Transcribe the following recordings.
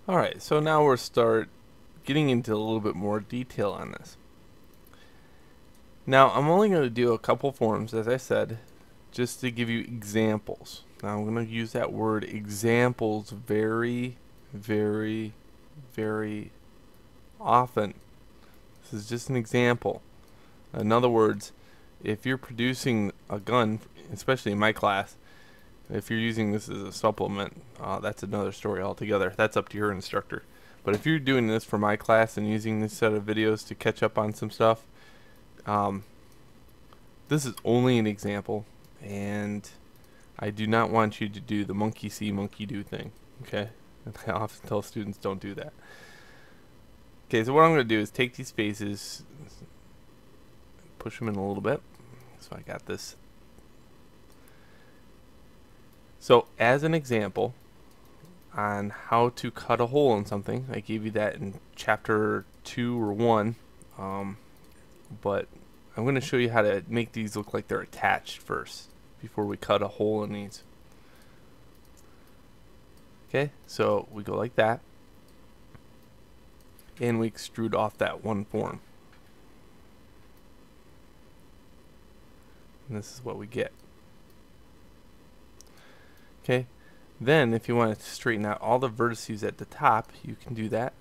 Alright, so now we'll start getting into a little bit more detail on this. Now, I'm only going to do a couple forms, as I said, just to give you examples. Now, I'm going to use that word examples very, very, very often. This is just an example. In other words, if you're producing a gun, especially in my class, if you're using this as a supplement, that's another story altogether. That's up to your instructor. But if you're doing this for my class and using this set of videos to catch up on some stuff, this is only an example, and I do not want you to do the monkey see, monkey do thing. Okay? I often tell students don't do that. Okay, so what I'm going to do is take these faces, push them in a little bit. So I got this. So as an example on how to cut a hole in something, I gave you that in chapter 2 or 1, but I'm going to show you how to make these look like they're attached first before we cut a hole in these. Okay, so we go like that, and we extrude off that one form. And this is what we get. Okay, then if you want to straighten out all the vertices at the top, you can do that.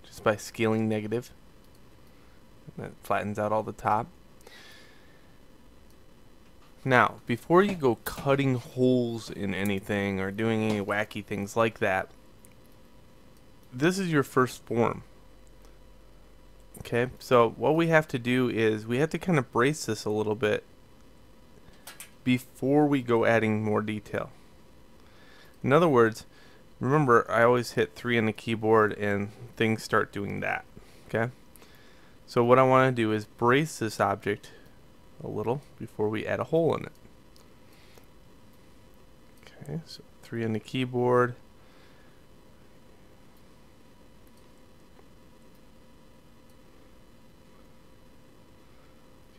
Just by scaling negative. And that flattens out all the top. Now, before you go cutting holes in anything or doing any wacky things like that, this is your first form. Okay, so what we have to do is we have to kind of brace this a little bit before we go adding more detail. In other words, remember I always hit 3 on the keyboard and things start doing that. Okay, so what I want to do is brace this object a little before we add a hole in it. Okay, so 3 on the keyboard.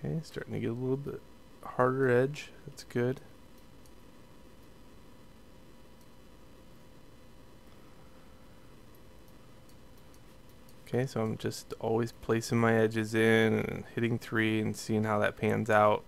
Okay, starting to get a little bit harder edge. That's good. Okay, so I'm just always placing my edges in and hitting 3 and seeing how that pans out.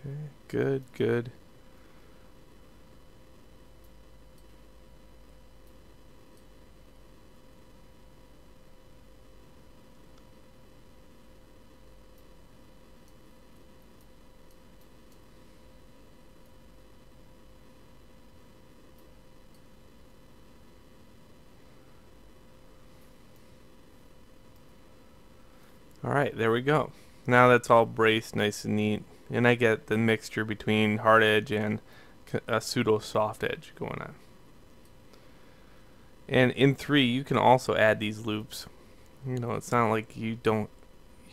Okay, good, good. Alright, there we go. Now that's all braced nice and neat, and I get the mixture between hard edge and a pseudo soft edge going on. And in 3 you can also add these loops. You know, it's not like you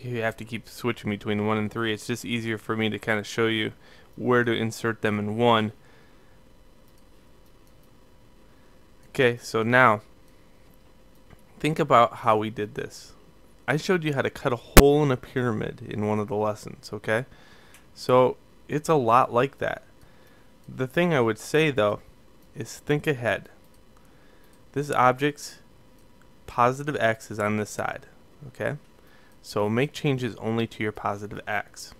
have to keep switching between 1 and 3. It's just easier for me to kind of show you where to insert them in 1. Okay, so now think about how we did this. I showed you how to cut a hole in a pyramid in one of the lessons, okay? So it's a lot like that. The thing I would say though is think ahead. This object's positive x is on this side, okay? So make changes only to your positive x.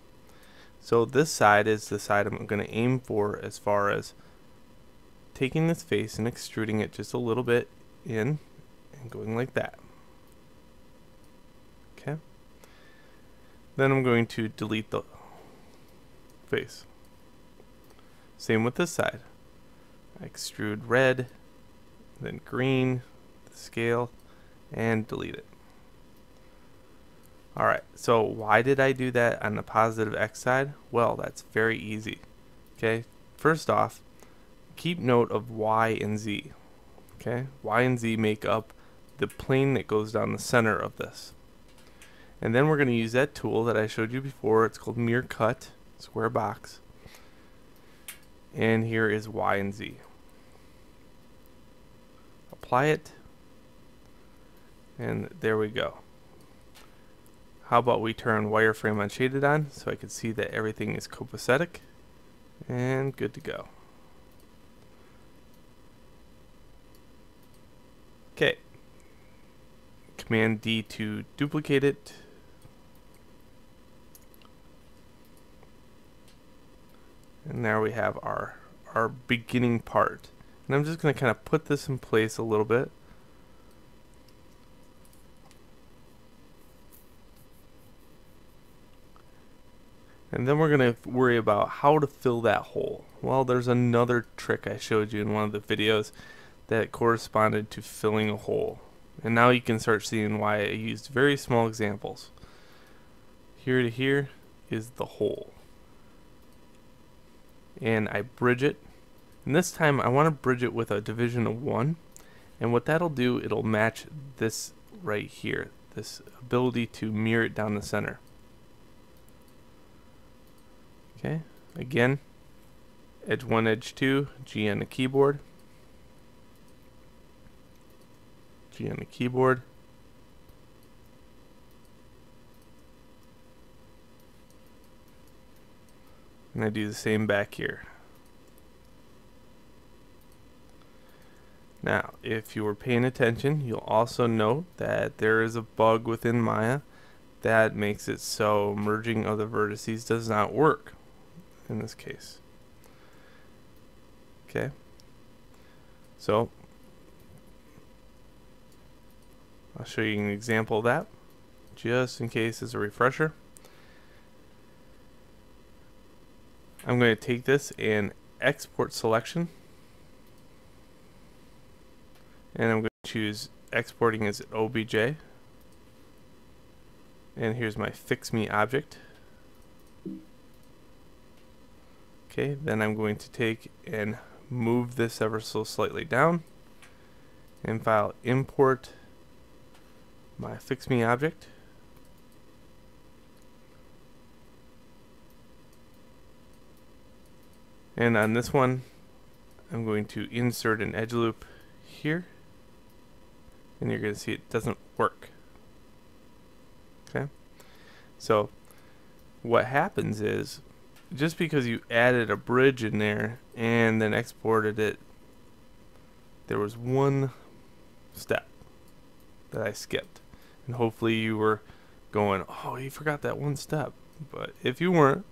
So this side is the side I'm going to aim for as far as taking this face and extruding it just a little bit in and going like that. Okay. Then I'm going to delete the face. Same with this side. I extrude red, then green, scale, and delete it. Alright, so why did I do that on the positive x side? Well, that's very easy. Okay, first off, keep note of y and z. Okay, y and z make up the plane that goes down the center of this. And then we're going to use that tool that I showed you before. It's called Mirror Cut, square box. And here is Y and Z. Apply it. And there we go. How about we turn wireframe unshaded on so I can see that everything is copacetic. And good to go. Okay. Command D to duplicate it. And there we have our beginning part. And I'm just going to kind of put this in place a little bit. And then we're going to worry about how to fill that hole. Well, there's another trick I showed you in one of the videos that corresponded to filling a hole. And now you can start seeing why I used very small examples. Here to here is the hole. And I bridge it. And this time I want to bridge it with a division of 1. And what that'll do, it'll match this right here. This ability to mirror it down the center. Okay, again, edge 1, edge 2, G on the keyboard. G on the keyboard. And I do the same back here. Now, if you were paying attention, you'll also note that there is a bug within Maya that makes it so merging of the vertices does not work in this case. Okay. So, I'll show you an example of that, just in case as a refresher. I'm going to take this and export selection. And I'm going to choose exporting as OBJ. And here's my fix me object. Okay, then I'm going to take and move this ever so slightly down. And file import my fix me object. And on this one, I'm going to insert an edge loop here. And you're going to see it doesn't work. Okay? So, what happens is, just because you added a bridge in there and then exported it, there was one step that I skipped. And hopefully you were going, oh, you forgot that one step. But if you weren't,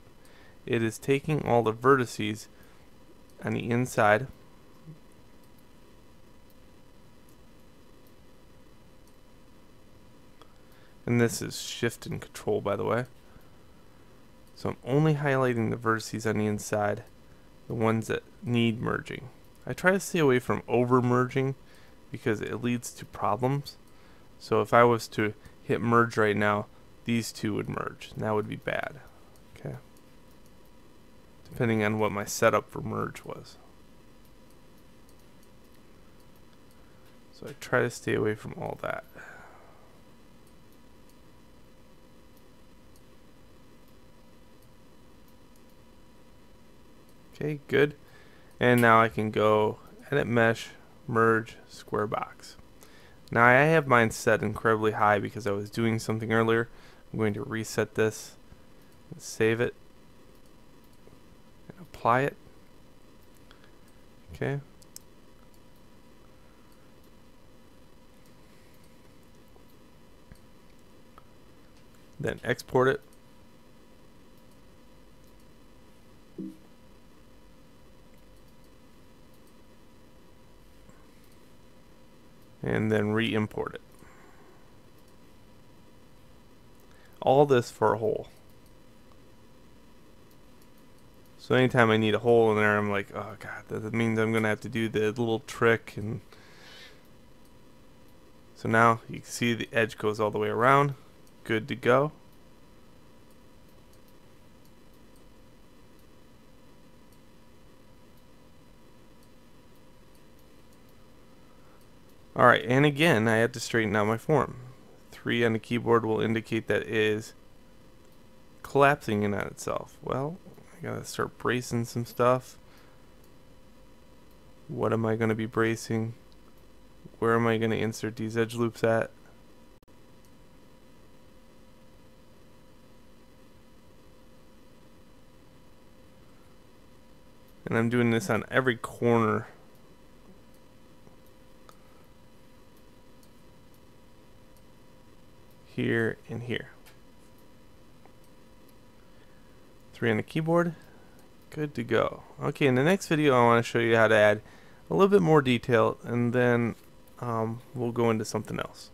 it is taking all the vertices on the inside and this is shift and control, by the way. So I'm only highlighting the vertices on the inside, the ones that need merging. I try to stay away from over merging because it leads to problems. So if I was to hit merge right now, these two would merge, and that would be bad. Okay. Depending on what my setup for merge was. So I try to stay away from all that. Okay, good. And now I can go edit mesh, merge, square box. Now I have mine set incredibly high because I was doing something earlier. I'm going to reset this and save it and apply it. Okay. Then export it. And then re-import it. All this for a hole. So anytime I need a hole in there, I'm like, oh god, that means I'm gonna have to do the little trick. And so now you can see the edge goes all the way around. Good to go. Alright, and again, I had to straighten out my form. 3 on the keyboard will indicate that it is collapsing in on itself. Well, I gotta start bracing some stuff. What am I gonna be bracing? Where am I gonna insert these edge loops at? And I'm doing this on every corner. Here and here. 3 on the keyboard. Good to go. Okay, in the next video I want to show you how to add a little bit more detail, and then we'll go into something else.